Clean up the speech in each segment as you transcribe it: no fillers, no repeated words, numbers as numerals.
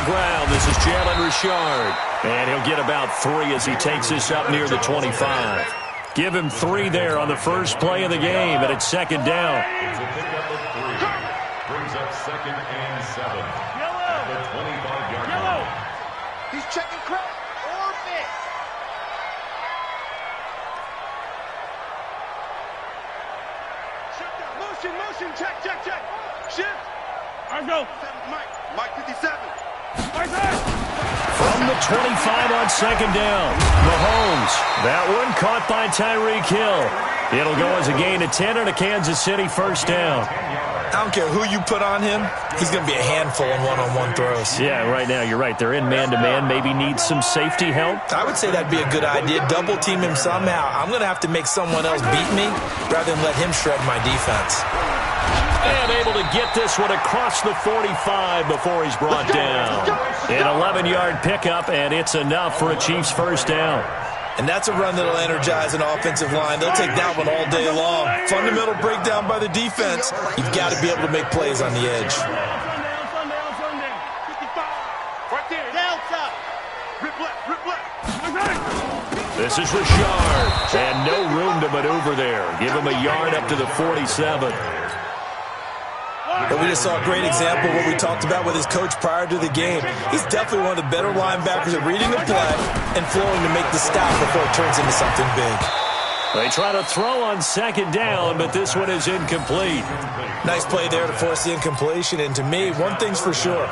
the ground. This is Jalen Richard. And he'll get about 3 as he takes this up near the 25. Give him 3 there on the first play of the game, and it's second down. It's a pickup of 3. Brings up 2nd and 7 at the 25-yard line. He's checking crack. Orbit. Shut down. Motion. Check. Shift. I go. Mike 57. From the 25 on second down, Mahomes. That one caught by Tyreek Hill. It'll go as a gain of 10 and a Kansas City first down. I don't care who you put on him, he's going to be a handful in one-on-one throws. Yeah, right now, you're right. They're in man-to-man. Maybe needs some safety help. I would say that'd be a good idea. Double team him somehow. I'm going to have to make someone else beat me rather than let him shred my defense. And able to get this one across the 45 before he's brought down. An 11-yard pickup, and it's enough for a Chiefs first down. And that's a run that'll energize an offensive line. They'll take that one all day long. Fundamental breakdown by the defense. You've got to be able to make plays on the edge. This is Richard, and no room to maneuver there. Give him a yard up to the 47. But we just saw a great example of what we talked about with his coach prior to the game. He's definitely one of the better linebackers at reading a play and flowing to make the stop before it turns into something big. They try to throw on second down, but this one is incomplete. Nice play there to force the incompletion. And to me, one thing's for sure.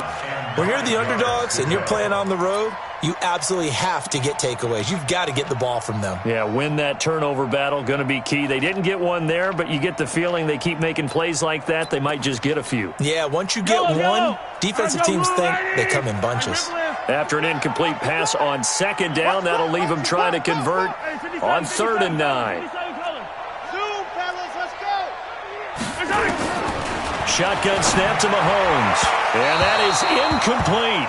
When you're the underdogs and you're playing on the road, you absolutely have to get takeaways. You've got to get the ball from them. Yeah, win that turnover battle, going to be key. They didn't get one there, but you get the feeling they keep making plays like that, they might just get a few. Yeah, once you get one, defensive teams think they come in bunches. After an incomplete pass on second down, that'll leave them trying to convert on 3rd and 9. Shotgun snap to Mahomes, and that is incomplete.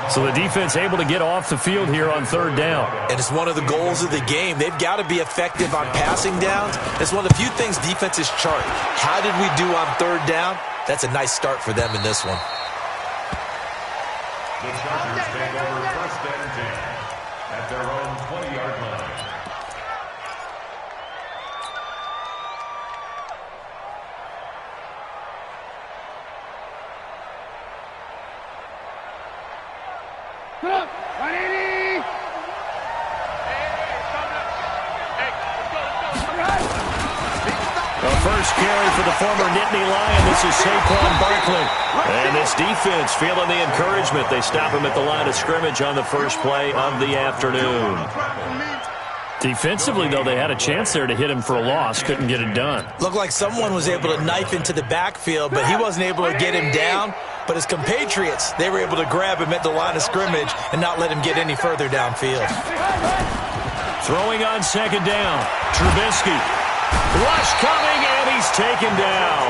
So the defense able to get off the field here on 3rd down. And it's one of the goals of the game. They've got to be effective on passing downs. It's one of the few things defenses chart. How did we do on 3rd down? That's a nice start for them in this one. The Chargers take over 1st and 10 at their own 20-yard line. First carry for the former Nittany Lion. This is Saquon Barkley. And this defense feeling the encouragement. They stop him at the line of scrimmage on the first play of the afternoon. Defensively, though, they had a chance there to hit him for a loss. Couldn't get it done. Looked like someone was able to knife into the backfield, but he wasn't able to get him down. But his compatriots, they were able to grab him at the line of scrimmage and not let him get any further downfield. Throwing on second down. Trubisky. Rush coming, and he's taken down.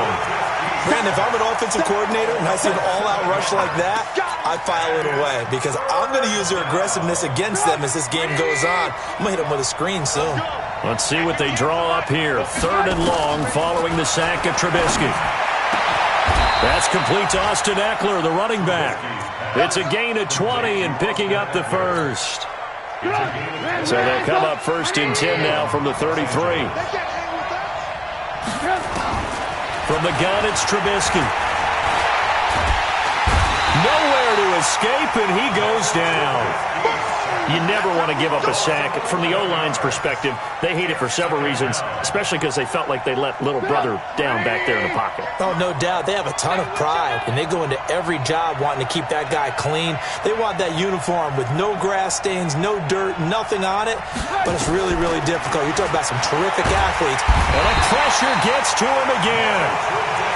Brandon, if I'm an offensive coordinator and I see an all-out rush like that, I file it away because I'm going to use their aggressiveness against them as this game goes on. I'm going to hit them with a screen soon. Let's see what they draw up here. 3rd and long following the sack of Trubisky. That's complete to Austin Eckler, the running back. It's a gain of 20 and picking up the first. So they'll come up 1st and 10 now from the 33. From the gun, it's Trubisky. Nowhere to escape, and he goes down. You never want to give up a sack. From the O-line's perspective, they hate it for several reasons, especially because they felt like they let little brother down back there in the pocket. Oh, no doubt. They have a ton of pride, and they go into every job wanting to keep that guy clean. They want that uniform with no grass stains, no dirt, nothing on it, but it's really, really difficult. You're talking about some terrific athletes. And a pressure gets to him again.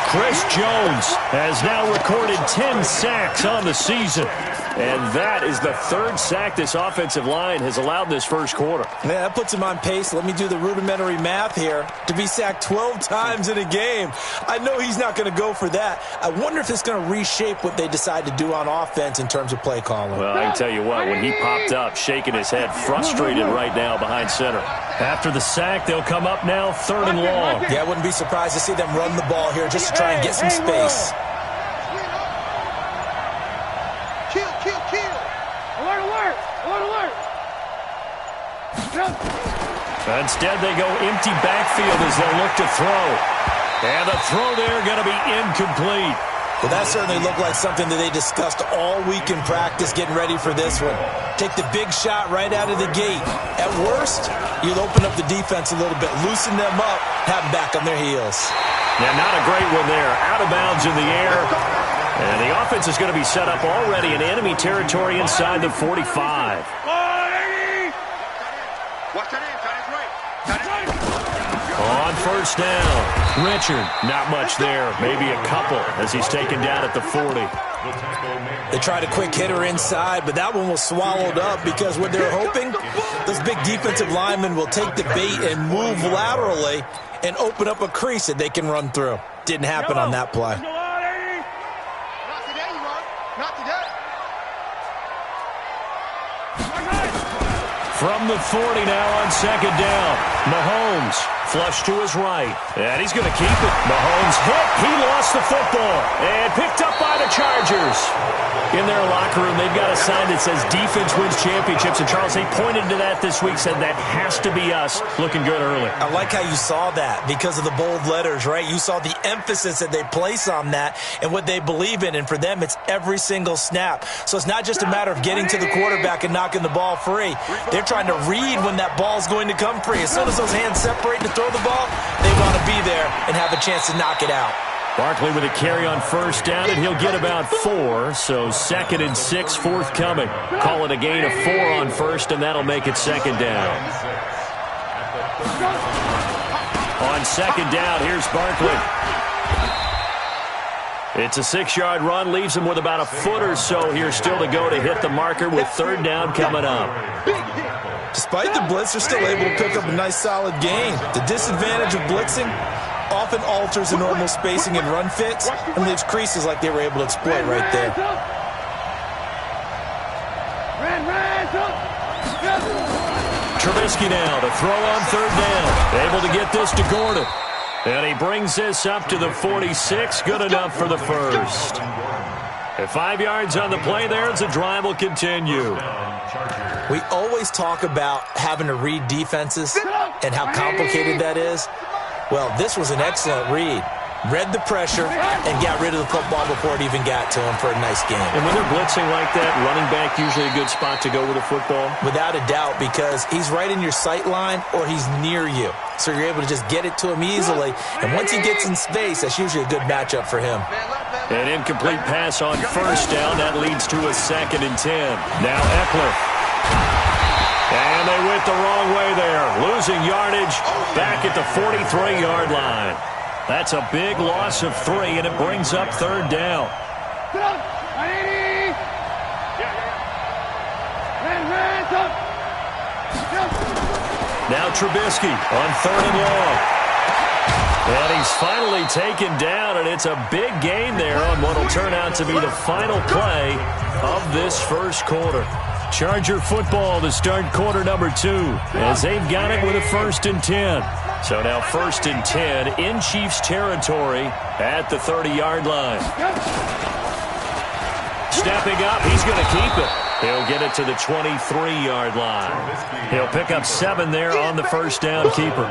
Chris Jones has now recorded 10 sacks on the season. And that is the 3rd sack this offensive line has allowed this first quarter. Yeah, that puts him on pace. Let me do the rudimentary math here. To be sacked 12 times in a game. I know he's not going to go for that. I wonder if it's going to reshape what they decide to do on offense in terms of play calling. Well, I can tell you what, when he popped up, shaking his head, frustrated right now behind center. After the sack, they'll come up now 3rd and long. Yeah, I wouldn't be surprised to see them run the ball here just to try and get some space. Kill. Instead, they go empty backfield as they'll look to throw. And the throw there going to be incomplete. Well, that certainly looked like something that they discussed all week in practice getting ready for this one. Take the big shot right out of the gate. At worst, you'll open up the defense a little bit, loosen them up, have them back on their heels. Yeah, not a great one there. Out of bounds in the air. And the offense is going to be set up already in enemy territory inside the 45. On first down, Richard, not much there, maybe a couple as he's taken down at the 40. They tried a quick hitter inside, but that one was swallowed up because what they're hoping, those big defensive linemen will take the bait and move laterally and open up a crease that they can run through. Didn't happen on that play. From the 40 now on second down. Mahomes flush to his right. And he's going to keep it. Mahomes hit. He lost the football. And picked up by the Chargers. In their locker room, they've got a sign that says defense wins championships. And Charles, they pointed to that this week, said that has to be us. Looking good early. I like how you saw that because of the bold letters, right? You saw the emphasis that they place on that and what they believe in. And for them, it's every single snap. So it's not just a matter of getting to the quarterback and knocking the ball free. They're trying to read when that ball's going to come free. As soon as those hands separate to throw the ball, they want to be there and have a chance to knock it out. Barkley with a carry on first down, and he'll get about 4. So 2nd and 6 forthcoming. Call it a gain of 4 on first, and that'll make it second down. On second down, here's Barkley. It's a 6-yard run, leaves him with about a foot or so here still to go to hit the marker with third down coming up. Despite the blitz, they're still able to pick up a nice solid gain. The disadvantage of blitzing often alters the normal spacing and run fits and leaves creases like they were able to exploit right there. Trubisky now to throw on third down. Able to get this to Gordon. And he brings this up to the 46. Good enough for the first. At 5 yards on the play there, the drive will continue. We always talk about having to read defenses and how complicated that is. Well, this was an excellent read. Read the pressure and got rid of the football before it even got to him for a nice game. And when they're blitzing like that, running back usually a good spot to go with the football? Without a doubt, because he's right in your sight line or he's near you. So you're able to just get it to him easily. And once he gets in space, that's usually a good matchup for him. An incomplete pass on first down. That leads to a 2nd and 10. Now Eckler. And they went the wrong way there. Losing yardage back at the 43-yard line. That's a big loss of 3, and it brings up third down. Now Trubisky on 3rd and long. And he's finally taken down, and it's a big gain there on what will turn out to be the final play of this first quarter. Charger football to start quarter number 2 as they've got it with a 1st and 10. So now 1st and 10 in Chiefs territory at the 30-yard line. Stepping up, he's going to keep it. He'll get it to the 23-yard line. He'll pick up 7 there on the first down keeper.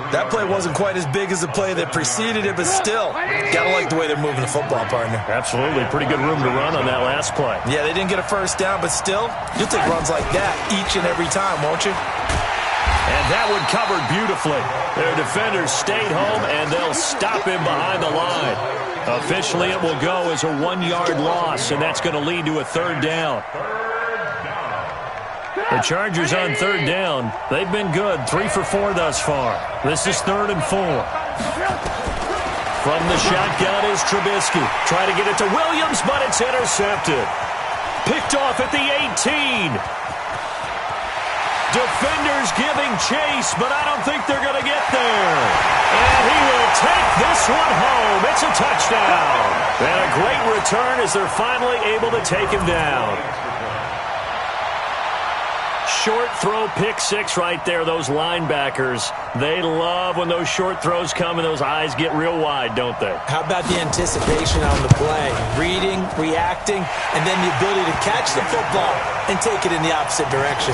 That play wasn't quite as big as the play that preceded it, but still, gotta like the way they're moving the football, partner. Absolutely. Pretty good room to run on that last play. Yeah, they didn't get a first down, but still, you'll take runs like that each and every time, won't you? And that one covered beautifully. Their defenders stayed home, and they'll stop him behind the line. Officially, it will go as a 1-yard loss, and that's going to lead to a third down. The Chargers on third down, they've been good, 3 for 4 thus far. This is 3rd and 4. From the shotgun is Trubisky. Try to get it to Williams, but it's intercepted. Picked off at the 18. Defenders giving chase, but I don't think they're going to get there. And he will take this one home. It's a touchdown. And a great return as they're finally able to take him down. Short throw, pick 6 right there. Those linebackers, they love when those short throws come and those eyes get real wide, don't they? How about the anticipation on the play? Reading, reacting, and then the ability to catch the football and take it in the opposite direction.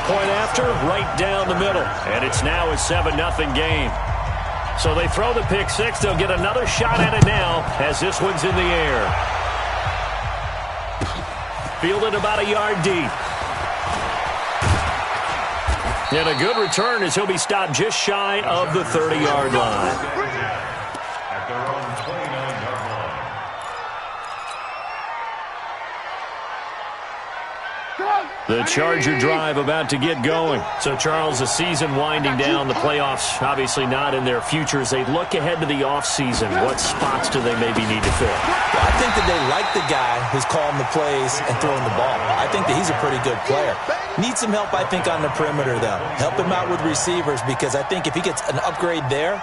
point after, right down the middle. And it's now a 7-0 game. So they throw the pick six. They'll get another shot at it now as this one's in the air. Fielded about a yard deep. And a good return as he'll be stopped just shy of the 30-yard line. At their own 29-yard line. The Charger drive about to get going. So, Charles, the season winding down, the playoffs obviously not in their future. As they look ahead to the offseason, what spots do they maybe need to fill? Well, I think that they like the guy who's calling the plays and throwing the ball. I think that he's a pretty good player. Needs some help, I think, on the perimeter, though. Help him out with receivers, because I think if he gets an upgrade there,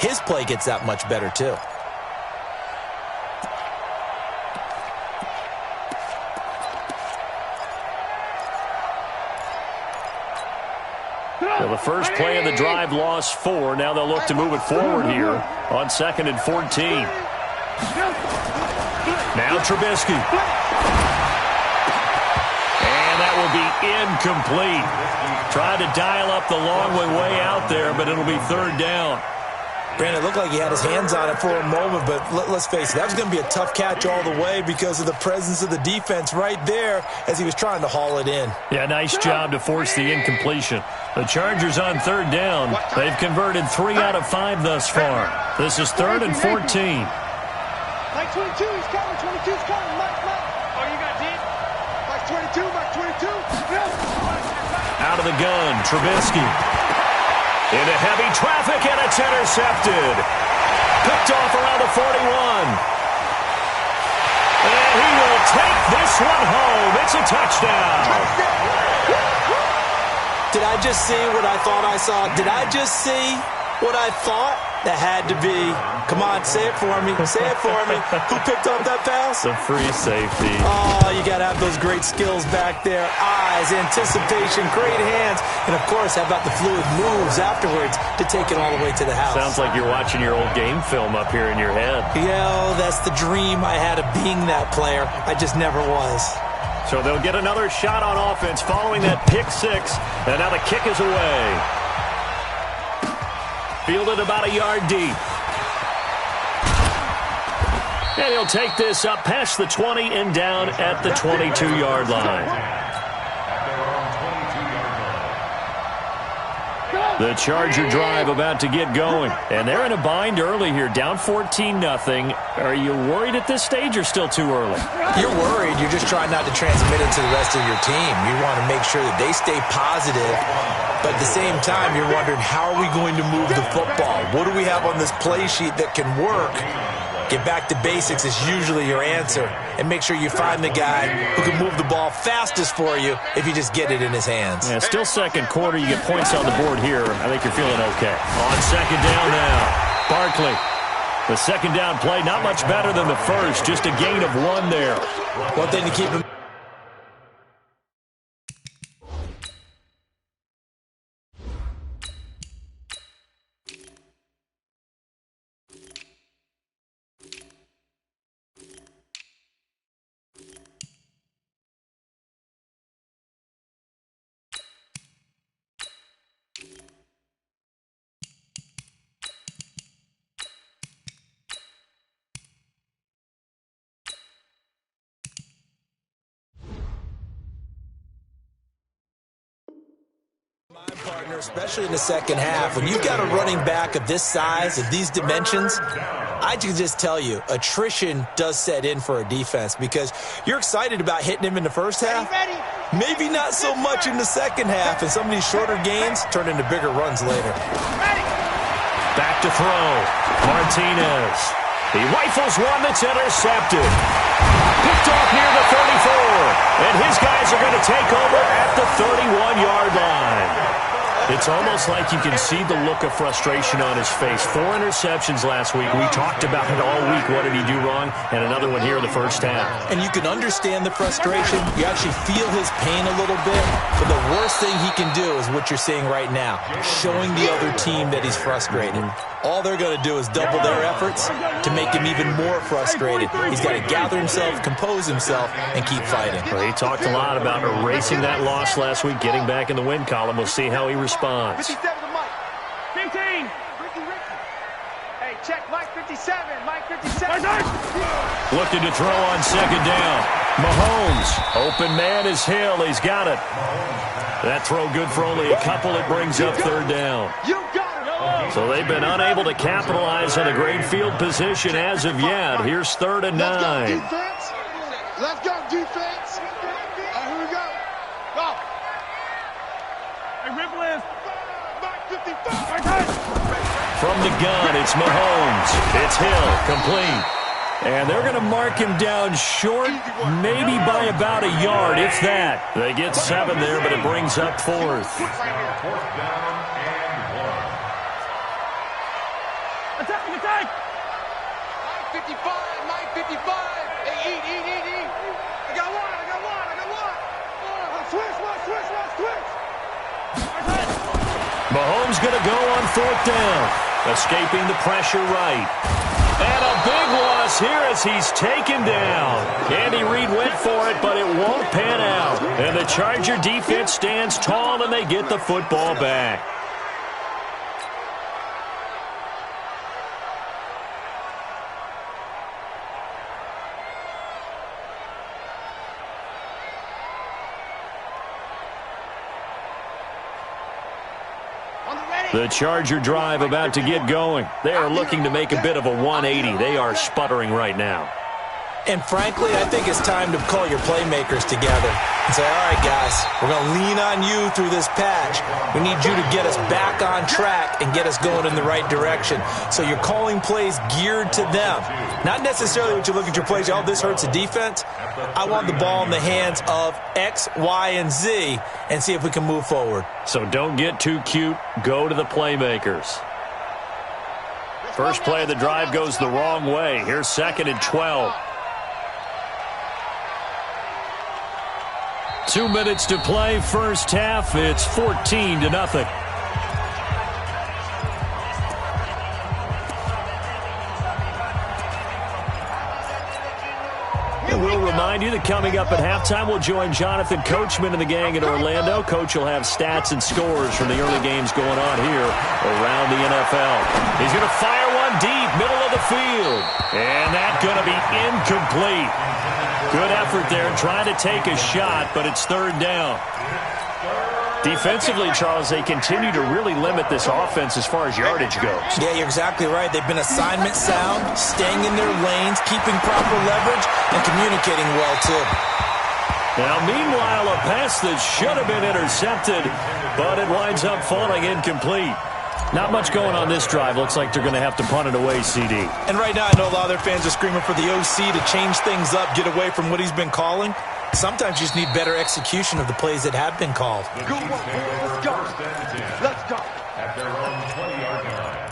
his play gets that much better, too. Well, the first play of the drive lost 4. Now they'll look to move it forward here on 2nd and 14. Now Trubisky. And that will be incomplete. Tried to dial up the long way out there, but it'll be 3rd down. Brandon, it looked like he had his hands on it for a moment, but let's face it, that was going to be a tough catch all the way because of the presence of the defense right there as he was trying to haul it in. Yeah, nice job to force the incompletion. The Chargers on 3rd down. They've converted 3 out of 5 thus far. This is 3rd and 14. Mike 22, he's coming. 22's coming. Mike. Oh, you got deep? Mike 22, Mike 22. Out of the gun, Trubisky. Into heavy traffic, and it's intercepted. Picked off around the 41. And he will take this one home. It's a touchdown. Did I just see what I thought I saw? Did I just see what I thought? That had to be. Come on, say it for me. Say it for me. Who picked up that pass? The free safety. Oh, you got to have those great skills back there. Eyes, anticipation, great hands. And, of course, how about the fluid moves afterwards to take it all the way to the house? Sounds like you're watching your old game film up here in your head. Yeah, that's the dream I had of being that player. I just never was. So they'll get another shot on offense following that pick six. And now the kick is away. Fielded about a yard deep. And he'll take this up past the 20 and down at the 22-yard line. The Charger drive about to get going. And they're in a bind early here, down 14-0. Are you worried at this stage or still too early? You're worried. You're just trying not to transmit it to the rest of your team. You want to make sure that they stay positive. But at the same time, you're wondering, how are we going to move the football? What do we have on this play sheet that can work? Get back to basics is usually your answer. And make sure you find the guy who can move the ball fastest for you if you just get it in his hands. Yeah, still second quarter. You get points on the board here. I think you're feeling okay. On 2nd down now, Barkley. The 2nd down play, not much better than the first. Just a gain of 1 there. One thing to keep him. Partner, especially in the second half, when you've got a running back of this size, of these dimensions, I can just tell you, attrition does set in for a defense because you're excited about hitting him in the first half. Maybe not so much in the second half, and some of these shorter gains turn into bigger runs later. Back to throw. Martinez. He rifles one that's intercepted. Picked off near the 34. And his guys are going to take over at the 31-yard line. It's almost like you can see the look of frustration on his face. 4 interceptions last week. We talked about it all week. What did he do wrong? And another one here in the first half. And you can understand the frustration. You actually feel his pain a little bit. But the worst thing he can do is what you're seeing right now, showing the other team that he's frustrated. All they're going to do is double their efforts to make him even more frustrated. He's got to gather himself, compose himself, and keep fighting. Well, he talked a lot about erasing that loss last week, getting back in the win column. We'll see how he responds. 57 to Mike. 15. Ricky. Hey, check Mike 57. Mike 57. Looking to throw on second down. Mahomes. Open man is Hill. He's got it. That throw good for only a couple. It brings up third down. You got it. So they've been unable to capitalize on a great field position as of yet. Here's 3rd and 9. Let's go, defense. Here we go. Go. Hey, Ripple is. Mike 55. From the gun, it's Mahomes. It's Hill, complete. And they're going to mark him down short, maybe by about a yard, if that. They get 7 there, but it brings up 4th. 4th down and 1. Attack. Mike 55. Mike 55. Hey, eat. I got one. Switch. Mahomes going to go on 4th down, escaping the pressure right. And a big loss here as he's taken down. Andy Reid went for it, but it won't pan out. And the Charger defense stands tall, and they get the football back. The Charger drive about to get going. They are looking to make a bit of a 180. They are sputtering right now. And frankly, I think it's time to call your playmakers together and say, all right, guys, we're going to lean on you through this patch. We need you to get us back on track and get us going in the right direction. So you're calling plays geared to them. Not necessarily what you look at your plays, oh, this hurts the defense. I want the ball in the hands of X, Y, and Z and see if we can move forward. So don't get too cute. Go to the playmakers. First play of the drive goes the wrong way. Here's 2nd and 12. 2 minutes to play, first half. It's 14-0. And we'll remind you that coming up at halftime, we'll join Jonathan Coachman and the gang in Orlando. Coach will have stats and scores from the early games going on here around the NFL. He's going to fire one deep, middle of the field. And that's going to be incomplete. Good effort there, trying to take a shot, but it's 3rd down. Defensively, Charles, they continue to really limit this offense as far as yardage goes. Yeah, you're exactly right. They've been assignment sound, staying in their lanes, keeping proper leverage, and communicating well, too. Now, meanwhile, a pass that should have been intercepted, but it winds up falling incomplete. Not much going on this drive. Looks like they're going to have to punt it away, CD. And right now, I know a lot of their fans are screaming for the OC to change things up, get away from what he's been calling. Sometimes you just need better execution of the plays that have been called. Good one, let's go. Let's go. At their own 20-yard line.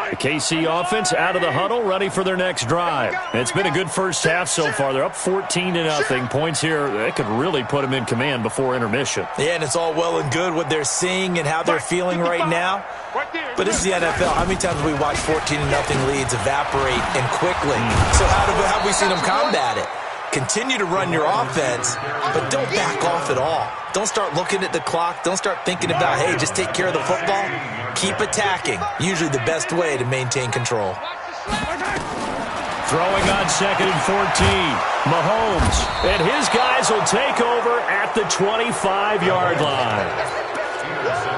The KC offense out of the huddle, ready for their next drive. It's been a good first half so far. They're up 14-0. Points here, they could really put them in command before intermission. Yeah, and it's all well and good what they're seeing and how they're feeling right now. But this is the NFL. How many times have we watched 14-0 leads evaporate and quickly? So how have we seen them combat it? Continue to run your offense, but don't back off at all. Don't start looking at the clock. Don't start thinking about, hey, just take care of the football. Keep attacking. Usually the best way to maintain control. Throwing on 2nd and 14. Mahomes. And his guys will take over at the 25-yard line.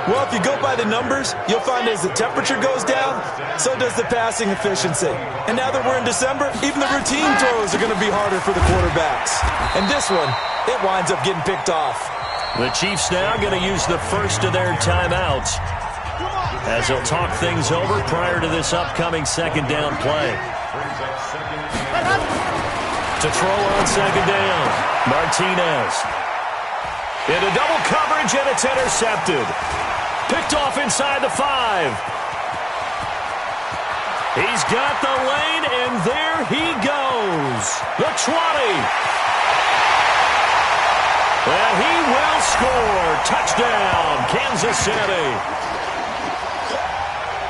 Well, if you go by the numbers, you'll find as the temperature goes down, so does the passing efficiency. And now that we're in December, even the routine throws are going to be harder for the quarterbacks. And this one, it winds up getting picked off. The Chiefs now going to use the first of their timeouts as they'll talk things over prior to this upcoming 2nd down play. Brings up second and to throw on second down. Martinez. Into double coverage, and it's intercepted. Picked off inside the 5. He's got the lane, and there he goes. The 20. And he will score. Touchdown, Kansas City.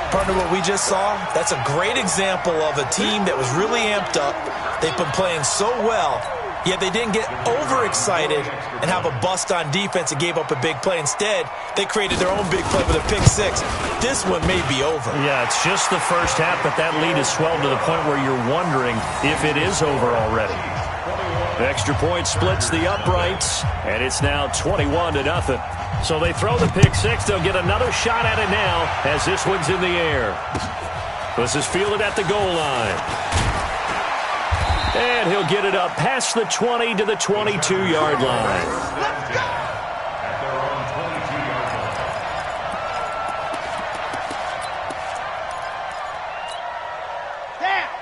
Partner, what we just saw, that's a great example of a team that was really amped up. They've been playing so well, yet they didn't get overexcited and have a bust on defense and gave up a big play. Instead, they created their own big play with a pick 6. This one may be over. Yeah, it's just the first half, but that lead has swelled to the point where you're wondering if it is over already. Extra point splits the uprights, and it's now 21-0. So they throw the pick 6. They'll get another shot at it now as this one's in the air. This is fielded at the goal line. And he'll get it up past the 20 to the 22-yard line.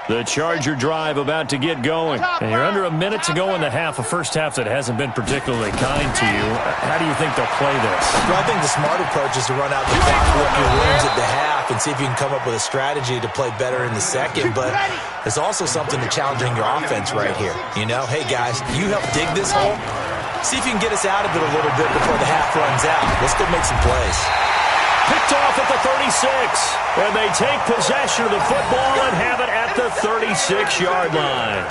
The Charger drive about to get going. And you're under a minute to go in the half, a first half that hasn't been particularly kind to you. How do you think they'll play this? Well, I think the smart approach is to run out the clock, work your wins at the half, and see if you can come up with a strategy to play better in the second. But there's also something to challenging your offense right here. You know, hey, guys, you help dig this hole. See if you can get us out of it a little bit before the half runs out. Let's go make some plays. Picked off at the 36, and they take possession of the football and have it at the 36-yard line.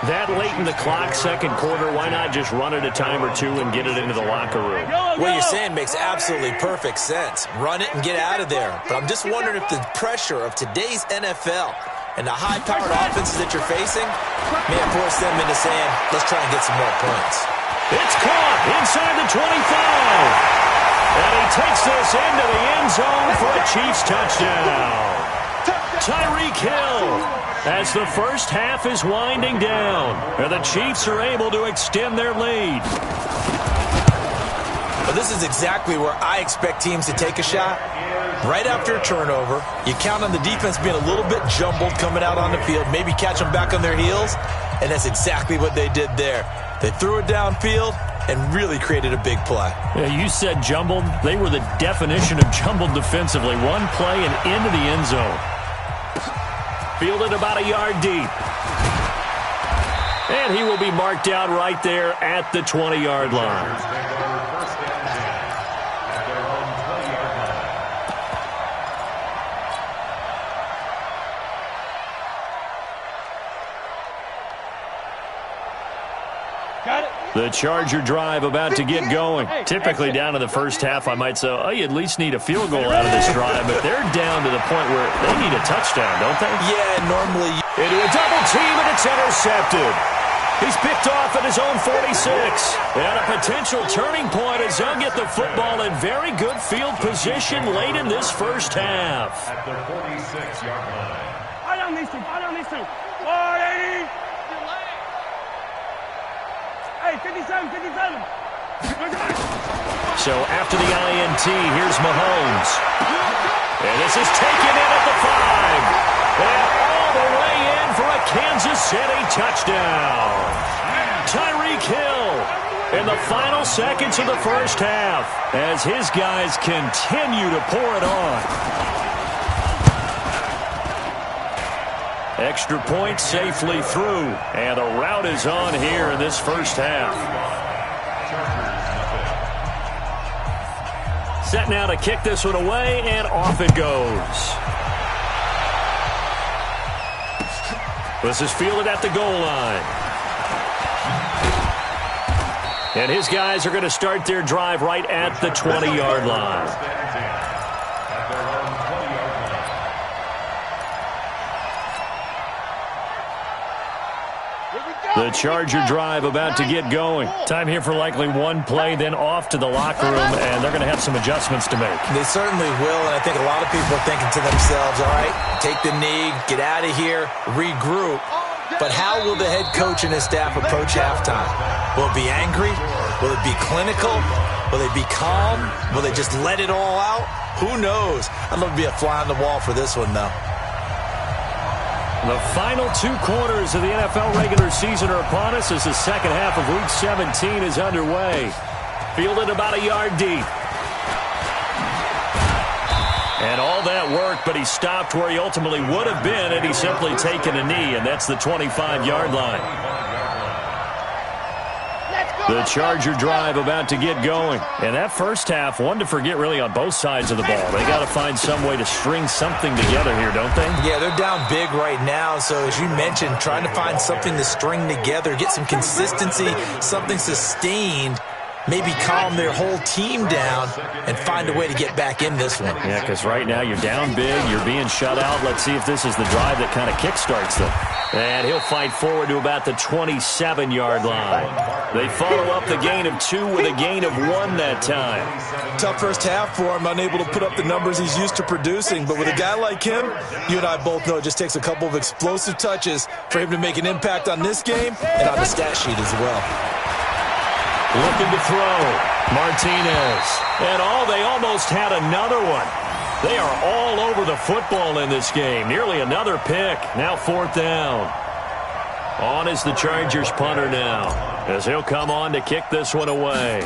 That late in the clock, second quarter, why not just run it a time or two and get it into the locker room? What you're saying makes absolutely perfect sense. Run it and get out of there. But I'm just wondering if the pressure of today's NFL and the high-powered offenses that you're facing may have forced them into saying, let's try and get some more points. It's caught inside the 25. And he takes this into the end zone for a Chiefs touchdown. Tyreek Hill, as the first half is winding down, and the Chiefs are able to extend their lead. Well, this is exactly where I expect teams to take a shot. Right after a turnover, you count on the defense being a little bit jumbled coming out on the field, maybe catch them back on their heels, and that's exactly what they did there. They threw it downfield and really created a big play. Yeah, you said jumbled. They were the definition of jumbled defensively. One play and into the end zone. Fielded about a yard deep. And he will be marked out right there at the 20-yard line. The Charger drive about to get going. Typically down to the first half, I might say, oh, you at least need a field goal out of this drive, but they're down to the point where they need a touchdown, don't they? Yeah, normally. Into a double team, and it's intercepted. He's picked off at his own 46. And a potential turning point as they'll get the football in very good field position late in this first half. At the 46-yard line. I don't need to. 480. Hey, 57. So after the INT, here's Mahomes. And this is taken in at the 5. And all the way in for a Kansas City touchdown. Tyreek Hill in the final seconds of the first half as his guys continue to pour it on. Extra point safely through, and the route is on here in this first half. Set now to kick this one away, and off it goes. This is fielded at the goal line. And his guys are going to start their drive right at the 20-yard line. The Charger drive about to get going. Time here for likely one play, then off to the locker room, and they're going to have some adjustments to make. They certainly will, and I think a lot of people are thinking to themselves, all right, take the knee, get out of here, regroup. But how will the head coach and his staff approach halftime? Will it be angry? Will it be clinical? Will they be calm? Will they just let it all out? Who knows? I'd love to be a fly on the wall for this one, though. The final 2 quarters of the NFL regular season are upon us as the second half of Week 17 is underway. Fielded about a yard deep. And all that work, but he stopped where he ultimately would have been had he simply taken a knee, and that's the 25-yard line. The Charger drive about to get going. And that first half, one to forget really on both sides of the ball. They got to find some way to string something together here, don't they? Yeah, they're down big right now. So as you mentioned, trying to find something to string together, get some consistency, something sustained, maybe calm their whole team down and find a way to get back in this one. Yeah, because right now you're down big, you're being shut out. Let's see if this is the drive that kind of kickstarts them. And he'll fight forward to about the 27-yard line. They follow up the gain of 2 with a gain of 1 that time. Tough first half for him, unable to put up the numbers he's used to producing. But with a guy like him, you and I both know it just takes a couple of explosive touches for him to make an impact on this game and on the stat sheet as well. Looking to throw. Martinez. And they almost had another one. They are all over the football in this game. Nearly another pick. Now 4th down. On is the Chargers punter now, as he'll come on to kick this one away.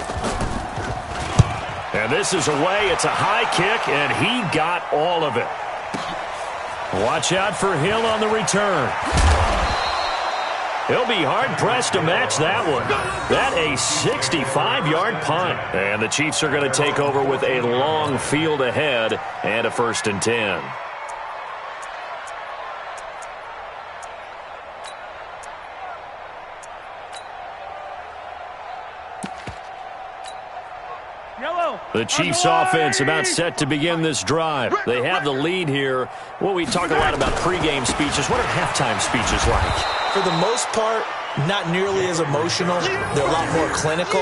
And this is away. It's a high kick, and he got all of it. Watch out for Hill on the return. He'll be hard-pressed to match that one. That a 65-yard punt. And the Chiefs are going to take over with a long field ahead and a 1st and 10. The Chiefs offense about set to begin this drive. They have the lead here. Well, we talk a lot about pregame speeches. What are halftime speeches like? For the most part, not nearly as emotional. They're a lot more clinical.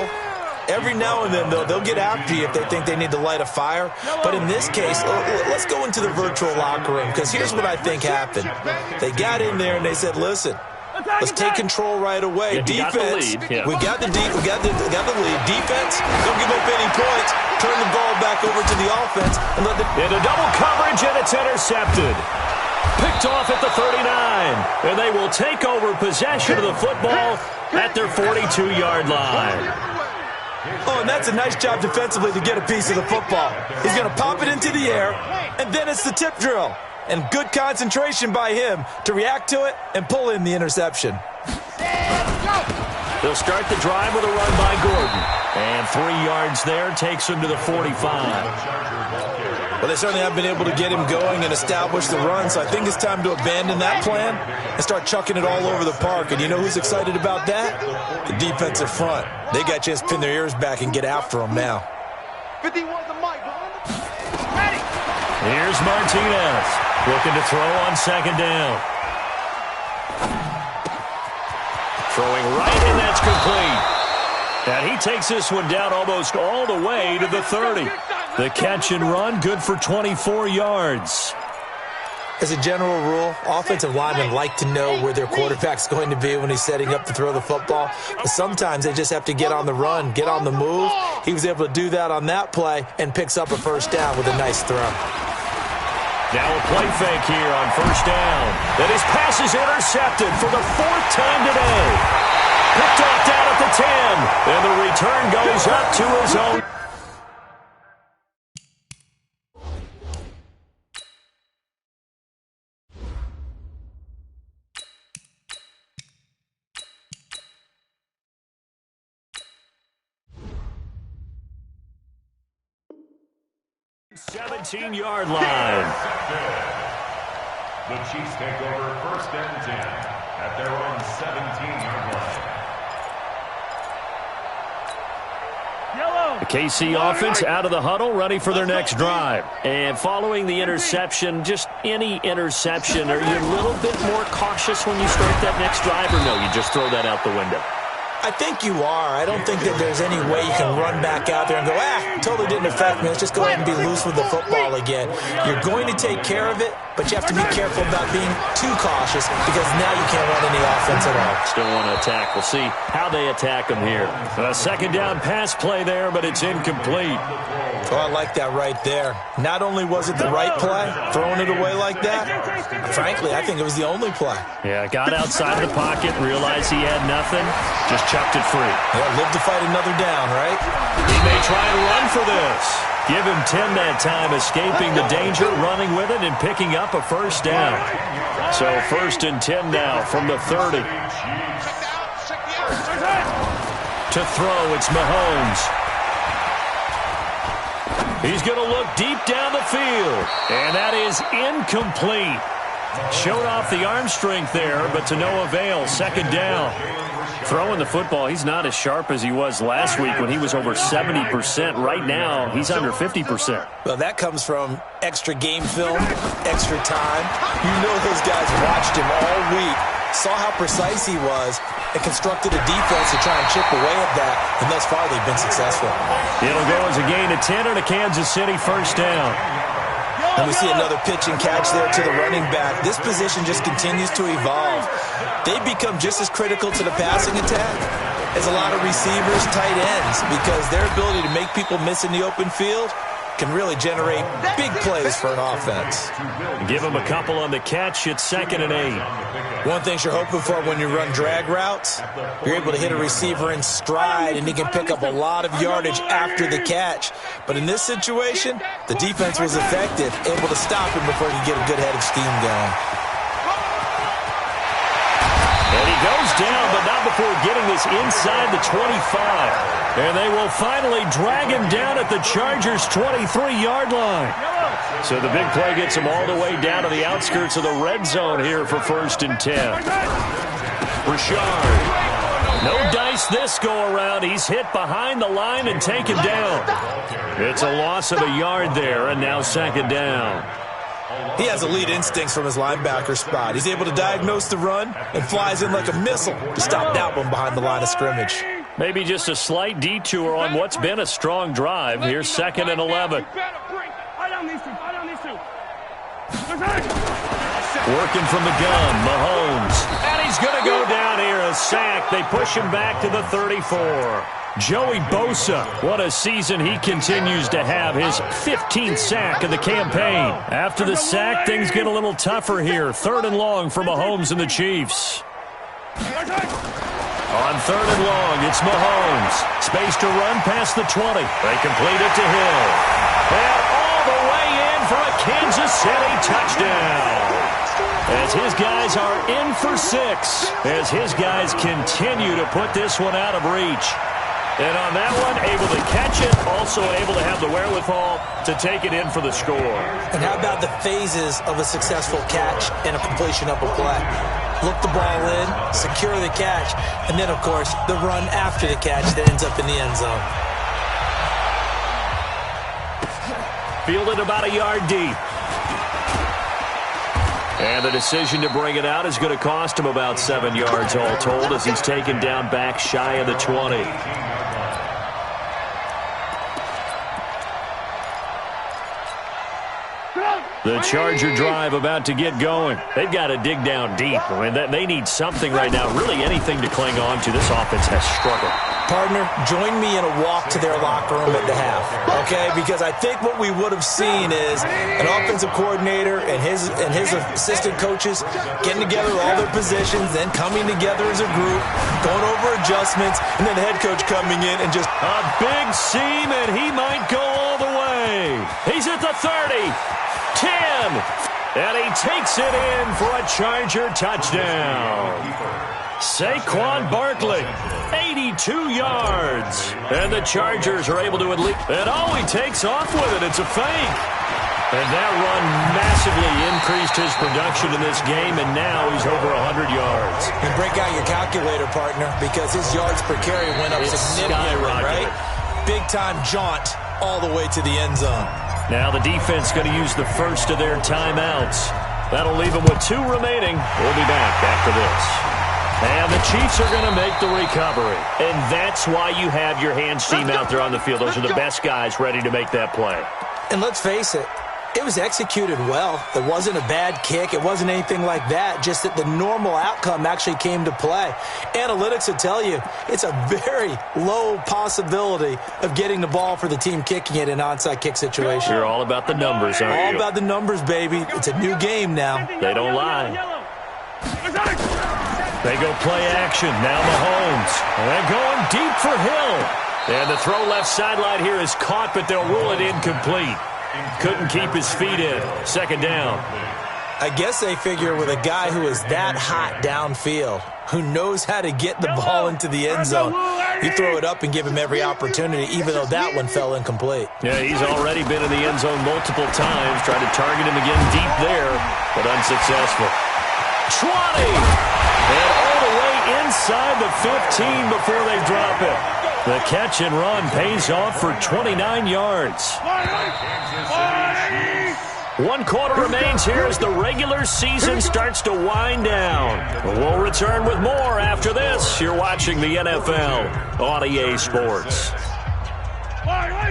Every now and then, though, they'll get after you if they think they need to light a fire. But in this case, let's go into the virtual locker room, because here's what I think happened. They got in there and they said, listen, let's take control right away. Defense, we got the lead. Defense, don't give up any points. Turn the ball back over to the offense and let the into double coverage, and it's intercepted. Picked off at the 39, and they will take over possession of the football at their 42-yard line. Oh, and that's a nice job defensively to get a piece of the football. He's going to pop it into the air, and then it's the tip drill. And good concentration by him to react to it and pull in the interception. They'll start the drive with a run by Gordon. And 3 yards there takes him to the 45. Well, they certainly have been able to get him going and establish the run, so I think it's time to abandon that plan and start chucking it all over the park. And you know who's excited about that? The defensive front. They got a chance to pin their ears back and get after him now. 51 the mic. Ready. Here's Martinez looking to throw on 2nd down. Throwing right, and that's complete. And he takes this one down almost all the way to the 30. The catch and run, good for 24 yards. As a general rule, offensive linemen like to know where their quarterback's going to be when he's setting up to throw the football. But sometimes they just have to get on the run, get on the move. He was able to do that on that play and picks up a 1st down with a nice throw. Now a play fake here on 1st down. And his pass is intercepted for the 4th time today. Picked off down at the 10. And the return goes up to his own. Yard line. The Chiefs take over 1st and 10 at their own 17-yard line. The KC offense out of the huddle, ready for their next drive. And following the interception, just any interception, are you a little bit more cautious when you start that next drive, or no, you just throw that out the window? I think you are. I don't think that there's any way you can run back out there and go, totally didn't affect me. Let's just go ahead and be loose with the football again. You're going to take care of it, but you have to be careful about being too cautious because now you can't run any offense at all. Still want to attack. We'll see how they attack them here. A second down pass play there, but it's incomplete. Oh, I like that right there. Not only was it the right play, throwing it away like that, frankly, I think it was the only play. Yeah, got outside the pocket, realized he had nothing, just chucked it free. Yeah, live to fight another down, right? He may try and run for this. Give him 10 that time, escaping the danger, running with it, and picking up a first down. So 1st and 10 now from the 30. To throw, it's Mahomes. He's going to look deep down the field, and that is incomplete. Showed off the arm strength there, but to no avail. Second down. Throwing the football, he's not as sharp as he was last week when he was over 70%. Right now, he's under 50%. Well, that comes from extra game film, extra time. You know those guys watched him all week, saw how precise he was, and constructed a defense to try and chip away at that, and thus far they've been successful. It'll go as a gain of 10 and a Kansas City first down. And we see another pitch and catch there to the running back. This position just continues to evolve. They become just as critical to the passing attack as a lot of receivers, tight ends, because their ability to make people miss in the open field can really generate big plays for an offense. Give them a couple on the catch. It's 2nd and 8. One thing you're hoping for when you run drag routes, you're able to hit a receiver in stride, and he can pick up a lot of yardage after the catch. But in this situation, the defense was effective, able to stop him before he could get a good head of steam going. And he goes down, but not before getting this inside the 25. And they will finally drag him down at the Chargers' 23-yard line. So the big play gets him all the way down to the outskirts of the red zone here for 1st and 10. Richard. No dice this go-around. He's hit behind the line and taken down. It's a loss of a yard there, and now 2nd down. He has elite instincts from his linebacker spot. He's able to diagnose the run and flies in like a missile to stop that one behind the line of scrimmage. Maybe just a slight detour on what's been a strong drive. Here's 2nd and 11. Working from the gun, Mahomes. And he's going to go down here, a sack. They push him back to the 34. Joey Bosa, what a season he continues to have. His 15th sack of the campaign. After the sack, things get a little tougher here. 3rd and long for Mahomes and the Chiefs. On 3rd and long, it's Mahomes. Space to run past the 20. They complete it to Hill. And all the way in for a Kansas City touchdown. As his guys are in for 6. As his guys continue to put this one out of reach. And on that one, able to catch it, also able to have the wherewithal to take it in for the score. And how about the phases of a successful catch and a completion of a play? Look the ball in, secure the catch, and then, of course, the run after the catch that ends up in the end zone. Fielded about a yard deep. And the decision to bring it out is going to cost him about 7 yards all told as he's taken down back shy of the 20. The Charger drive about to get going. They've got to dig down deep. I mean, they need something right now, really anything to cling on to. This offense has struggled. Partner, join me in a walk to their locker room at the half, okay? Because I think what we would have seen is an offensive coordinator and his assistant coaches getting together all their positions, then coming together as a group, going over adjustments, and then the head coach coming in and just... A big seam, and he might go all the way. He's at the 30. 10, and he takes it in for a Charger touchdown. Saquon Barkley, 82 yards. And the Chargers are able to at least... And he takes off with it. It's a fake. And that run massively increased his production in this game, and now he's over 100 yards. And break out your calculator, partner, because his yards per carry went up significantly, right? Big-time jaunt all the way to the end zone. Now the defense going to use the first of their timeouts. That'll leave them with 2 remaining. We'll be back after this. And the Chiefs are going to make the recovery. And that's why you have your hands team out there on the field. Those are the best guys ready to make that play. And let's face it, It was executed well. It wasn't a bad kick. It wasn't anything like that. Just that the normal outcome actually came to play. Analytics will tell you it's a very low possibility of getting the ball for the team kicking it in an onside kick situation. You're all about the numbers, aren't you? All about the numbers, baby. It's a new game now. They don't lie. They go play action. Now Mahomes. And they're going deep for Hill. And the throw left sideline here is caught, but they'll rule it incomplete. Couldn't keep his feet in. Second down. I guess they figure with a guy who is that hot downfield, who knows how to get the ball into the end zone, you throw it up and give him every opportunity, even though that one fell incomplete. Yeah, he's already been in the end zone multiple times. Tried to target him again deep there, but unsuccessful. 20! And all the way inside the 15 before they drop it. The catch and run pays off for 29 yards. 1 quarter remains here as the regular season starts to wind down. We'll return with more after this. You're watching the NFL on EA Sports. Watch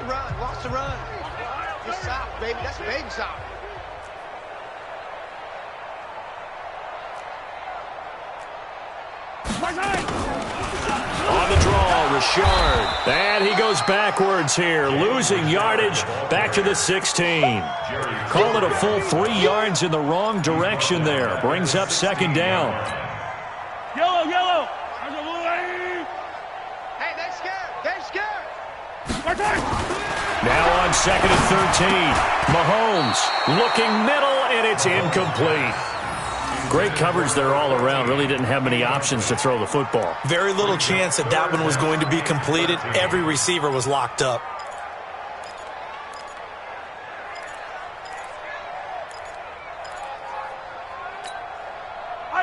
the run. Watch the run. It's soft, baby. That's big soft. On the draw, Richard. And he goes backwards here, losing yardage back to the 16. Call it a full 3 yards in the wrong direction there. Brings up second down. Yellow. Hey, they're scared. They're scared. Now on second and 13. Mahomes looking middle, and it's incomplete. Great coverage there all around. Really didn't have many options to throw the football. Very little chance that that one was going to be completed. Every receiver was locked up.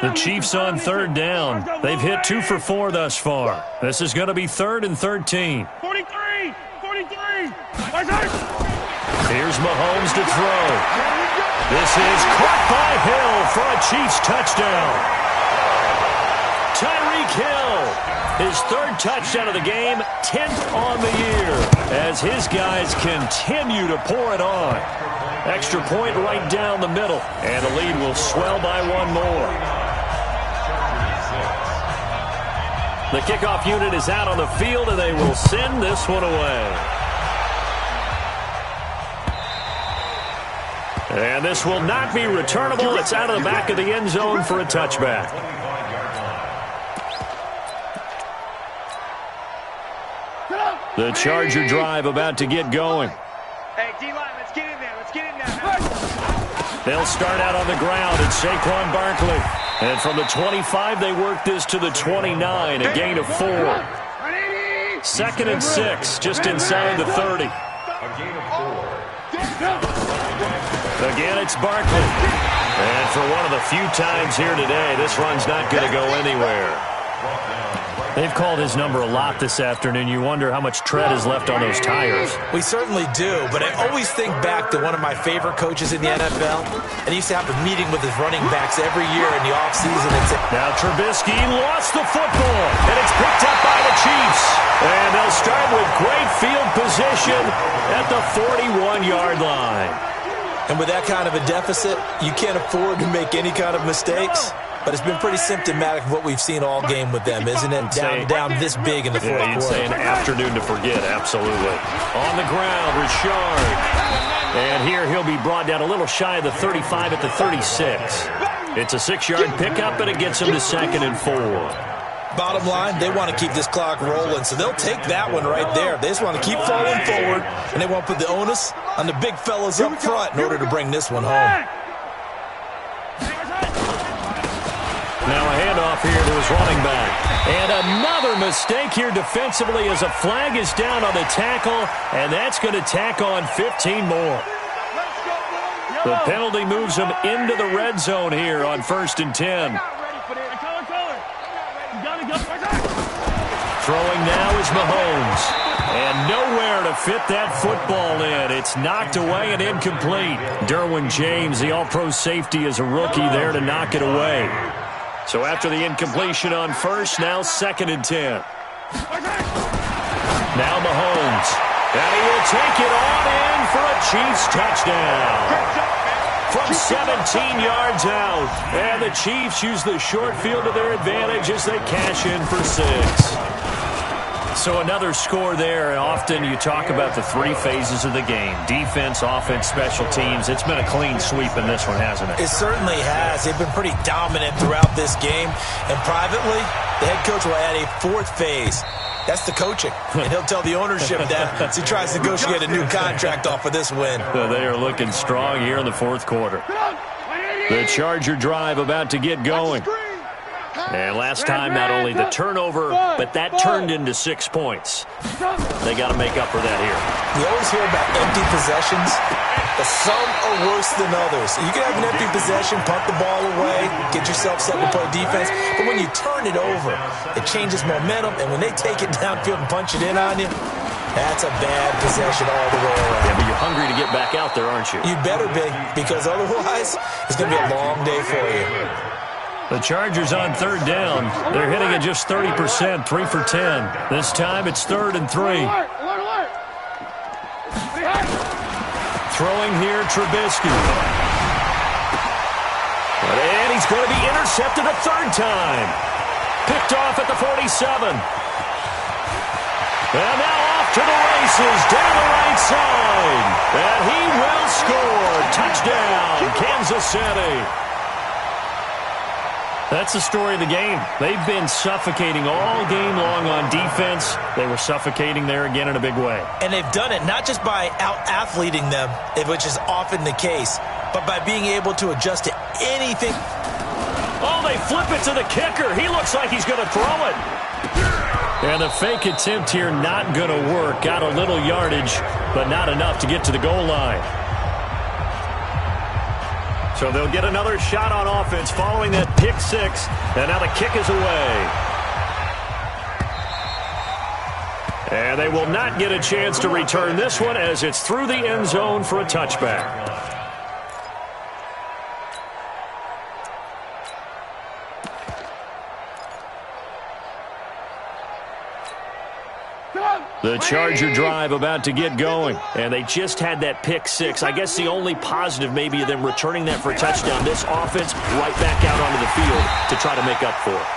The Chiefs on third down. They've hit 2 for 4 thus far. This is going to be 3rd and 13. 43. Here's Mahomes to throw. This is caught by Hill for a Chiefs touchdown. Tyreek Hill, his 3rd touchdown of the game, 10th on the year, as his guys continue to pour it on. Extra point right down the middle, and the lead will swell by 1 more. The kickoff unit is out on the field, and they will send this one away. And this will not be returnable. It's out of the back of the end zone for a touchback. The Charger drive about to get going. Hey, D-line, let's get in there. Let's get in there. They'll start out on the ground at Saquon Barkley. And from the 25, they work this to the 29, a gain of 4. 2nd and 6, just inside the 30. A gain of 4. Again, it's Barkley. And for one of the few times here today, this run's not going to go anywhere. They've called his number a lot this afternoon. You wonder how much tread is left on those tires. We certainly do, but I always think back to one of my favorite coaches in the NFL, and he used to have a meeting with his running backs every year in the offseason. Now Trubisky lost the football, and it's picked up by the Chiefs. And they'll start with great field position at the 41-yard line. And with that kind of a deficit, you can't afford to make any kind of mistakes. But it's been pretty symptomatic of what we've seen all game with them, isn't it? Down this big in the fourth quarter. You'd say an afternoon to forget, absolutely. On the ground, Richard. And here he'll be brought down a little shy of the 35 at the 36. It's a 6-yard pickup, and it gets him to 2nd and 4. Bottom line, they want to keep this clock rolling, so they'll take that one right there. They just want to keep falling forward, and they want to put the onus on the big fellas up front in order to bring this one home. Now a handoff here to his running back. And another mistake here defensively as a flag is down on the tackle, and that's going to tack on 15 more. The penalty moves him into the red zone here on 1st and 10. Throwing now is Mahomes. And nowhere to fit that football in. It's knocked away and incomplete. Derwin James, the all-pro safety, is a rookie there to knock it away. So after the incompletion on 1st, now 2nd and 10. Now Mahomes. And he will take it on in for a Chiefs touchdown. From 17 yards out. And the Chiefs use the short field to their advantage as they cash in for 6. So another score there, and often you talk about the 3 phases of the game. Defense, offense, special teams. It's been a clean sweep in this one, hasn't it? It certainly has. They've been pretty dominant throughout this game. And privately, the head coach will add a 4th phase. That's the coaching. And he'll tell the ownership that as he tries to negotiate a new contract off of this win. They are looking strong here in the 4th quarter. The Charger drive about to get going. And last time, not only the turnover, but that turned into 6 points. They got to make up for that here. You always hear about empty possessions, but some are worse than others. You can have an empty possession, punt the ball away, get yourself set to play defense, but when you turn it over, it changes momentum, and when they take it downfield and punch it in on you, that's a bad possession all the way around. Yeah, but you're hungry to get back out there, aren't you? You better be, because otherwise, it's going to be a long day for you. The Chargers on 3rd down. They're hitting at just 30%, 3 for 10. This time it's 3rd and 3. Throwing here, Trubisky. And he's going to be intercepted a 3rd time. Picked off at the 47. And now off to the races, down the right side. And he will score. Touchdown, Kansas City. That's the story of the game. They've been suffocating all game long on defense. They were suffocating there again in a big way. And they've done it not just by out-athleting them, which is often the case, but by being able to adjust to anything. Oh, they flip it to the kicker. He looks like he's going to throw it. And the fake attempt here not going to work. Got a little yardage, but not enough to get to the goal line. So they'll get another shot on offense following that pick 6. And now the kick is away. And they will not get a chance to return this one as it's through the end zone for a touchback. The Charger drive about to get going, and they just had that pick 6. I guess the only positive maybe of them returning that for a touchdown. This offense right back out onto the field to try to make up for it.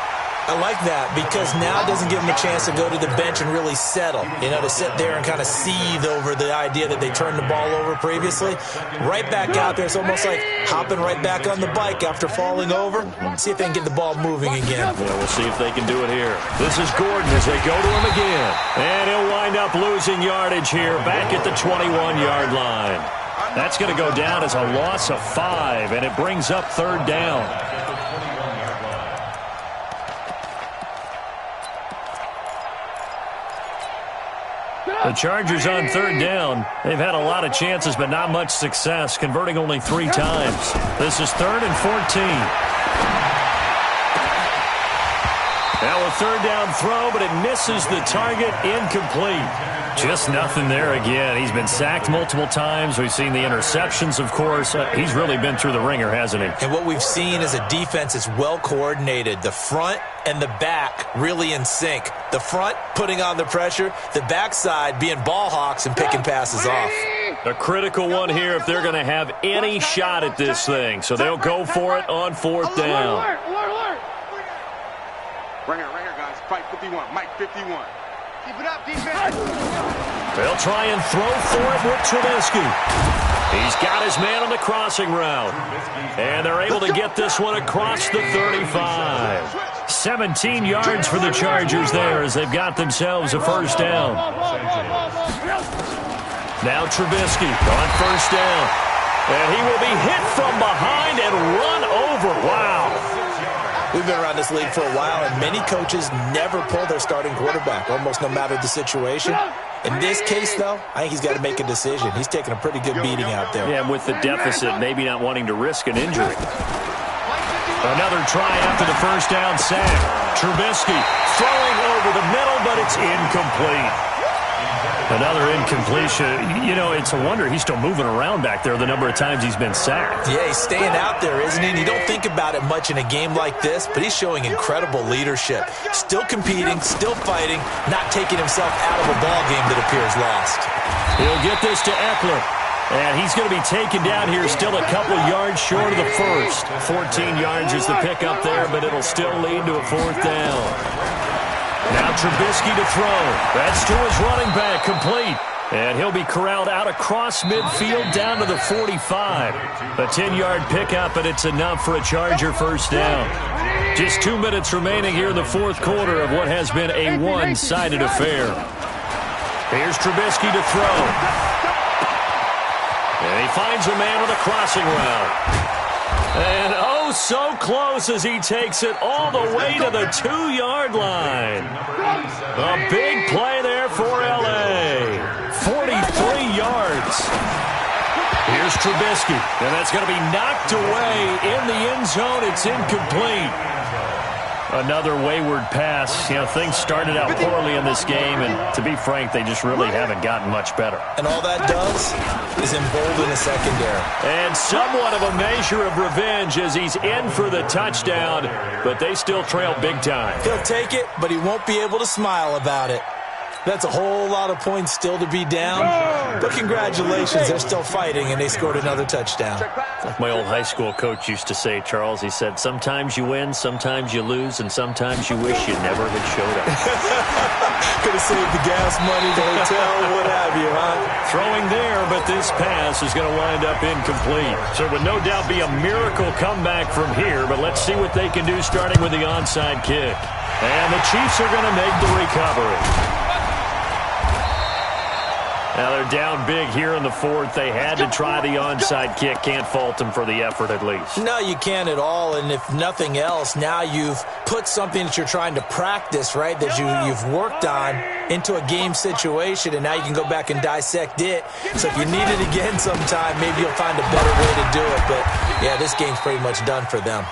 I like that because now it doesn't give them a chance to go to the bench and really settle, to sit there and kind of seethe over the idea that they turned the ball over previously. Right back out there, it's almost like hopping right back on the bike after falling over. See if they can get the ball moving again. Yeah, we'll see if they can do it here. This is Gordon as they go to him again. And he'll wind up losing yardage here back at the 21-yard line. That's going to go down as a loss of 5, and it brings up 3rd down. The Chargers on 3rd down. They've had a lot of chances, but not much success, converting only 3 times. This is 3rd and 14. Now a 3rd down throw, but it misses the target, incomplete. Just nothing there again. He's been sacked multiple times. We've seen the interceptions, of course. He's really been through the ringer, hasn't he? And what we've seen is a defense that's well coordinated. The front and the back really in sync. The front putting on the pressure, the backside being ball hawks and picking passes off. A critical one here if they're going to have any shot at this thing. So they'll go for it on 4th down. Right here, guys. Fight 51. Mike 51. Keep it up, defense. They'll try and throw for it with Trubisky. He's got his man on the crossing route. And they're able to get this one across the 35. 17 yards for the Chargers there as they've got themselves a 1st down. Now Trubisky on 1st down. And he will be hit from behind and run over. Wow. We've been around this league for a while, and many coaches never pull their starting quarterback, almost no matter the situation. In this case, though, I think he's got to make a decision. He's taking a pretty good beating out there. Yeah, with the deficit, maybe not wanting to risk an injury. Another try after the 1st down sack. Trubisky throwing over the middle, but it's incomplete. Another incompletion. You know, it's a wonder he's still moving around back there the number of times he's been sacked. Yeah, he's staying out there, isn't he? And you don't think about it much in a game like this, but he's showing incredible leadership. Still competing, still fighting, not taking himself out of a ball game that appears lost. He'll get this to Eckler. And he's going to be taken down here still a couple yards short of the first. 14 yards is the pickup there, but it'll still lead to a fourth down. Now Trubisky to throw. That's to his running back, complete. And he'll be corralled out across midfield down to the 45. A 10-yard pickup, and it's enough for a Charger first down. Just 2 minutes remaining here in the fourth quarter of what has been a one-sided affair. Here's Trubisky to throw. And he finds a man with a crossing route. And oh, so close as he takes it all the way to the 2-yard line. A big play there for L.A. 43 yards. Here's Trubisky. And that's going to be knocked away in the end zone. It's incomplete. Another wayward pass. You know, things started out poorly in this game, and to be frank, they just really haven't gotten much better. And all that does is embolden the secondary. And somewhat of a measure of revenge as he's in for the touchdown, but they still trail big time. He'll take it, but he won't be able to smile about it. That's a whole lot of points still to be down. But congratulations, they're still fighting, and they scored another touchdown. Like my old high school coach used to say, Charles, he said, sometimes you win, sometimes you lose, and sometimes you wish you never had showed up. Could have saved the gas money, the hotel, what have you, huh? Throwing there, but this pass is going to wind up incomplete. So it would no doubt be a miracle comeback from here, but let's see what they can do starting with the onside kick. And the Chiefs are going to make the recovery. Now they're down big here in the fourth. They had to try the onside kick. Can't fault them for the effort at least. No, you can't at all. And if nothing else, now you've put something that you're trying to practice, right, that you've worked on into a game situation, and now you can go back and dissect it. So if you need it again sometime, maybe you'll find a better way to do it. But, yeah, this game's pretty much done for them.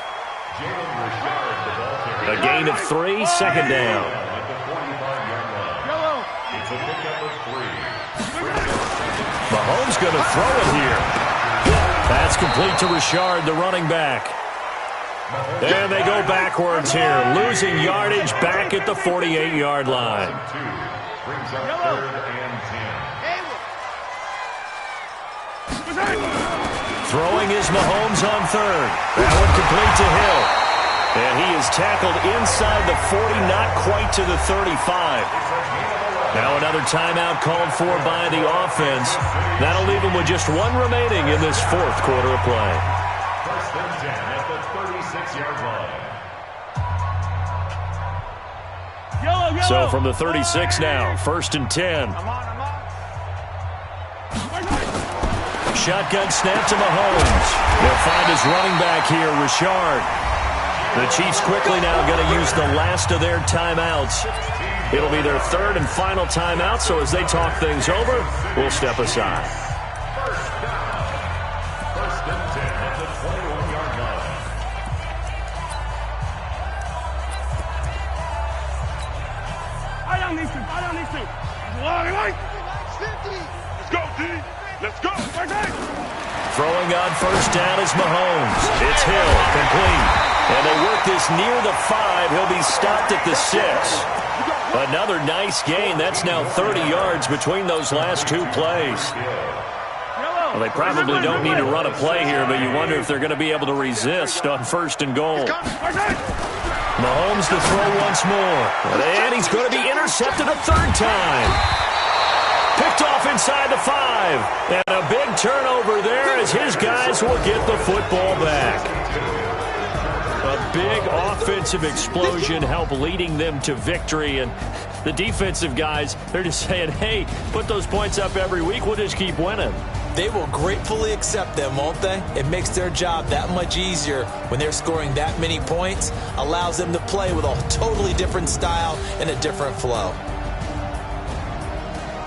A gain of 3, second down. Mahomes going to throw it here. That's complete to Richard, the running back. And they go backwards here, losing yardage back at the 48-yard line. Throwing is Mahomes on third. That one complete to Hill. And he is tackled inside the 40, not quite to the 35. Now another timeout called for by the offense. That'll leave them with just one remaining in this fourth quarter of play. First and 10 at the 36-yard line. So from the 36 now, first and 10. Shotgun snap to Mahomes. They'll find his running back here, Richard. The Chiefs quickly now going to use the last of their timeouts. It'll be their third and final timeout, so as they talk things over, we'll step aside. First and 10 at the 21-yard line. I don't need to. Let's go, D. Let's go. Throwing on first down is Mahomes. It's Hill, complete. And they work this near the 5. He'll be stopped at the 6. Another nice gain. That's now 30 yards between those last two plays. Well, they probably don't need to run a play here, but you wonder if they're going to be able to resist on first and goal. Mahomes to throw once more. And he's going to be intercepted a third time. Picked off inside the 5. And a big turnover there as his guys will get the football back. A big offensive explosion helped leading them to victory. And the defensive guys, they're just saying, hey, put those points up every week. We'll just keep winning. They will gratefully accept them, won't they? It makes their job that much easier when they're scoring that many points. Allows them to play with a totally different style and a different flow.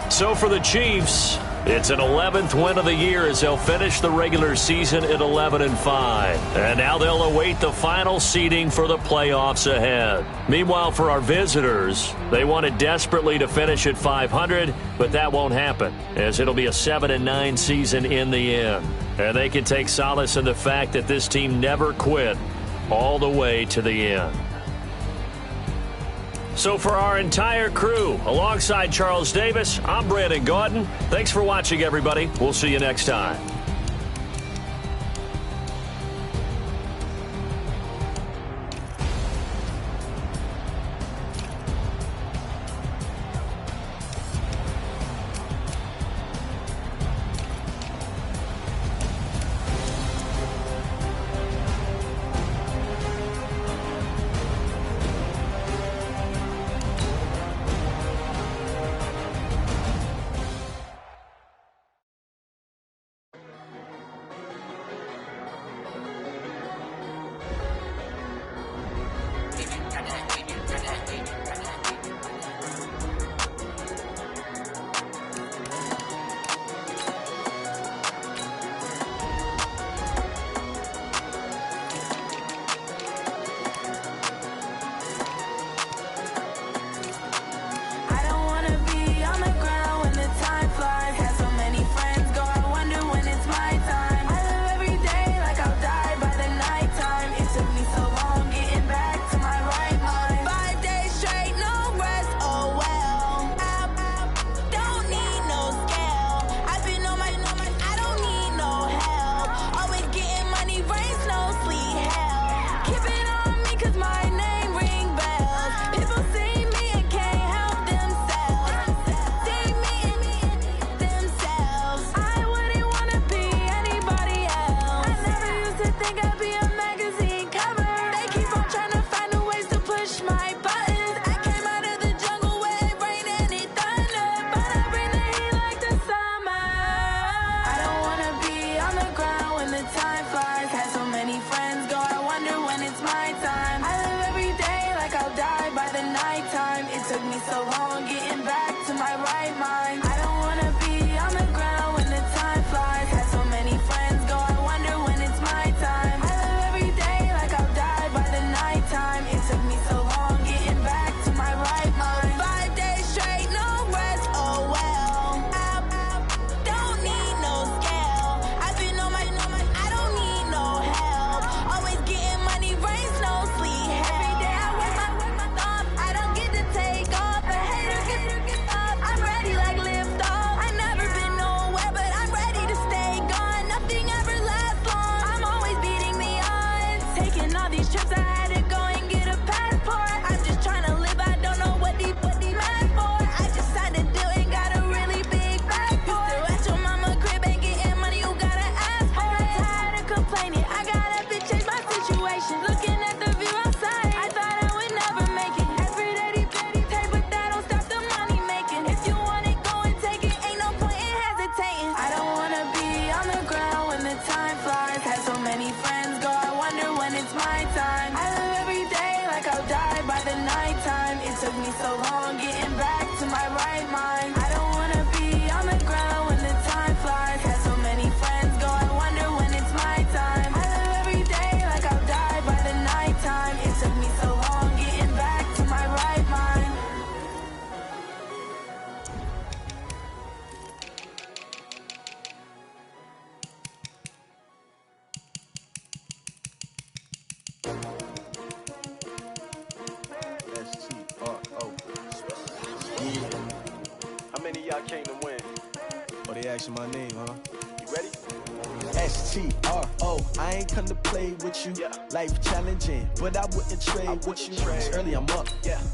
So for the Chiefs, It's an 11th win of the year as they'll finish the regular season at 11-5. And now they'll await the final seeding for the playoffs ahead. Meanwhile, for our visitors, they wanted desperately to finish at 500, but that won't happen, as it'll be a 7-9 season in the end. And they can take solace in the fact that this team never quit all the way to the end. So for our entire crew, alongside Charles Davis, I'm Brandon Gaudin. Thanks for watching, everybody. We'll see you next time. My name, huh? You ready? S-T-R-O. I ain't come to play with you. Life challenging, but I wouldn't trade with you. It's early, I'm up.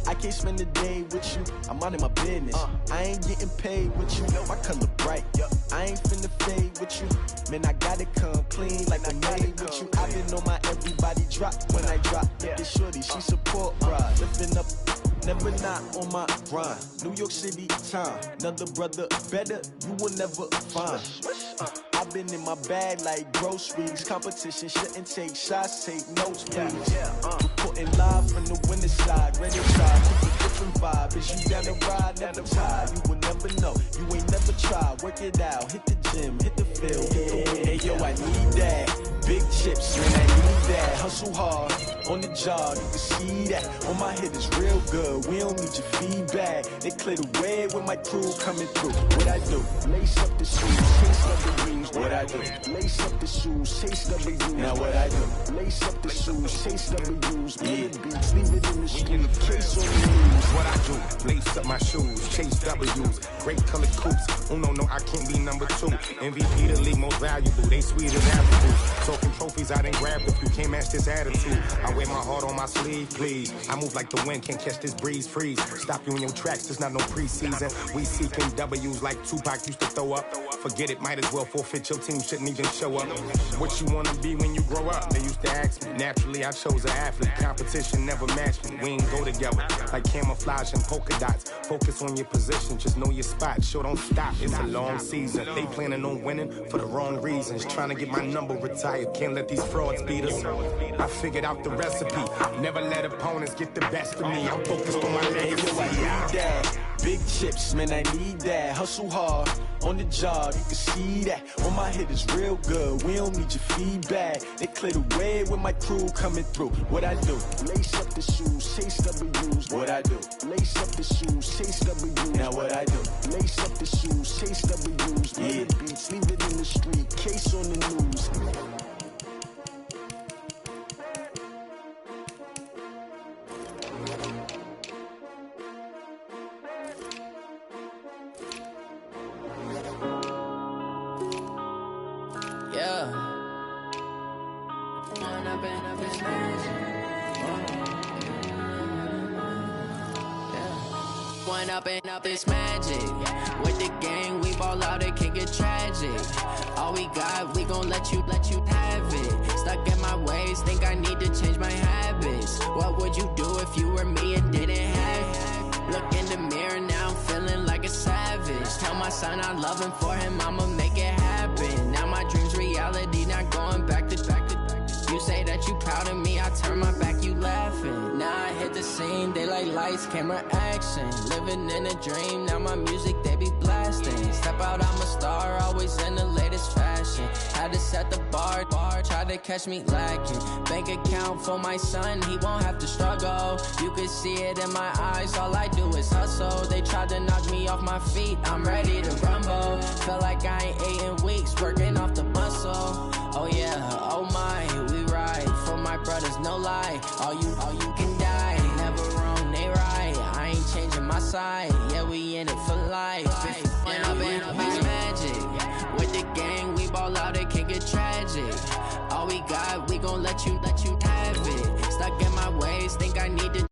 I can't spend the day with you. I'm out in my business. I ain't getting paid with you. My color bright. I ain't finna fade with you. Man, I gotta come clean like I made with you. I've been on my everybody drop when I drop. This shorty, she support ride. Lifting up. Never not on my grind. New York City time. Another brother better, you will never find. I've been in my bag like groceries. Competition shouldn't take shots, take notes, please. Reporting live from the winter side. Ready to try, different vibe. Is you down to ride? Never tired. You will never never know. You ain't never tried, work it out, hit the gym, hit the field, hey yo, I need that. Big chips, man, I need that. Hustle hard, on the job, you can see that. On my head is real good, we don't need your feedback. They clear the way with my crew coming through. What I do? Lace up the shoes, chase W's. What I do? Lace up the shoes, chase W's. Now what I do? Lace up the shoes, chase W's. Big beats, leave it in the street, case on the news. What I do? Lace up my shoes, chase W's. Great colored coupes. Oh no, I can't be number 2. MVP the league most valuable. They sweet as apple. Talking trophies, I didn't grab if you can't match this attitude. I wear my heart on my sleeve, please. I move like the wind, can't catch this breeze, freeze. Stop you in your tracks, there's not no preseason. We seeking W's like Tupac used to throw up. Forget it, might as well forfeit, your team shouldn't even show up. What you wanna be when you grow up? They used to ask me. Naturally, I chose an athlete. Competition never matched me. We ain't go together like camouflage and polka dots. Focus on your position, just know your spot. Sure, don't stop, it's a long season. They planning on winning for the wrong reasons. Trying to get my number retired, can't let these frauds beat us. I figured out the recipe. Never let opponents get the best of me. I'm focused on my legacy. I need that. Big chips, man, I need that. Hustle hard, on the job, you can see that. On my head is real good, we don't need your feedback. They clear the way with my crew coming through. What I do? Lace up the shoes, chase W's. What I do? Lace up the shoes, chase W's. Now what I do? Lace up the shoes, chase W's. Big beats, leave it in the street, case on the news. Up this magic. With the gang, we ball out, it can get tragic. All we got, we gon' let you have it. Stuck in my ways, think I need to change my habits. What would you do if you were me and didn't have it? Look in the mirror, now I'm feeling like a savage. Tell my son I love him, for him I'ma make it happen. Now my dream's reality, not going back to. You say that you proud of me, I turn my back, you laughing. Now I hit the scene, they like lights, camera, action. Living in a dream, now my music, they be blasting. Step out, I'm a star, always in the latest fashion. Had to set the bar, try to catch me lacking. Bank account for my son, he won't have to struggle. You can see it in my eyes, all I do is hustle. They tried to knock me off my feet, I'm ready to rumble. Feel like I ain't ate in weeks, working off the muscle. Oh yeah, oh my, we ride for my brothers, no lie. All you can die, never wrong, they right. I ain't changing my side, yeah, we in it for life. When up in it's magic. With the gang, we ball out, it can get tragic. All we got, we gon' let you have it. Stuck in my ways, think I need to